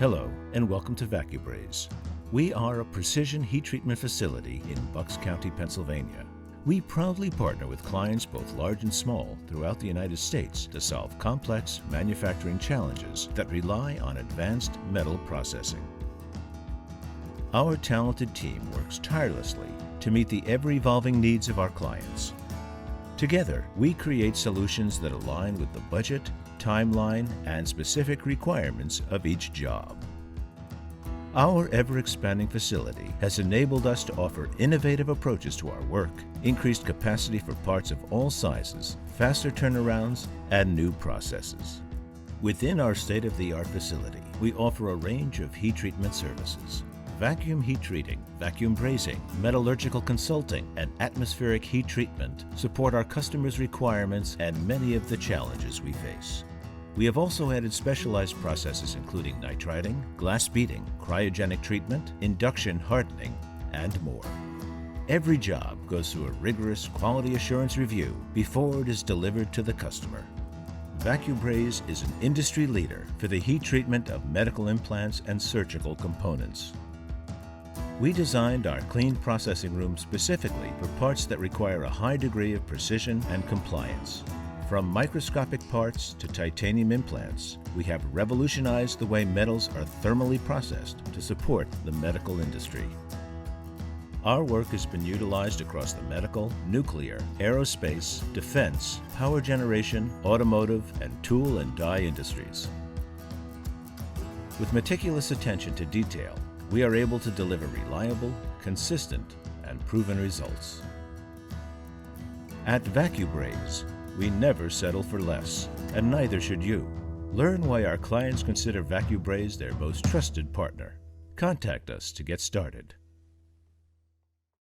Hello and welcome to Vacu Braze. We are a precision heat treatment facility in Bucks County, Pennsylvania. We proudly partner with clients both large and small throughout the United States to solve complex manufacturing challenges that rely on advanced metal processing. Our talented team works tirelessly to meet the ever-evolving needs of our clients. Together, we create solutions that align with the budget, timeline, and specific requirements of each job. Our ever-expanding facility has enabled us to offer innovative approaches to our work, increased capacity for parts of all sizes, faster turnarounds, and new processes. Within our state-of-the-art facility, we offer a range of heat treatment services. Vacuum heat treating, vacuum brazing, metallurgical consulting, and atmospheric heat treatment support our customers' requirements and many of the challenges we face. We have also added specialized processes including nitriding, glass beading, cryogenic treatment, induction hardening, and more. Every job goes through a rigorous quality assurance review before it is delivered to the customer. Vacu Braze is an industry leader for the heat treatment of medical implants and surgical components. We designed our clean processing room specifically for parts that require a high degree of precision and compliance. From microscopic parts to titanium implants, we have revolutionized the way metals are thermally processed to support the medical industry. Our work has been utilized across the medical, nuclear, aerospace, defense, power generation, automotive, and tool and die industries. With meticulous attention to detail, we are able to deliver reliable, consistent, and proven results. At Vacu Braze, we never settle for less, and neither should you. Learn why our clients consider Vacu Braze their most trusted partner. Contact us to get started.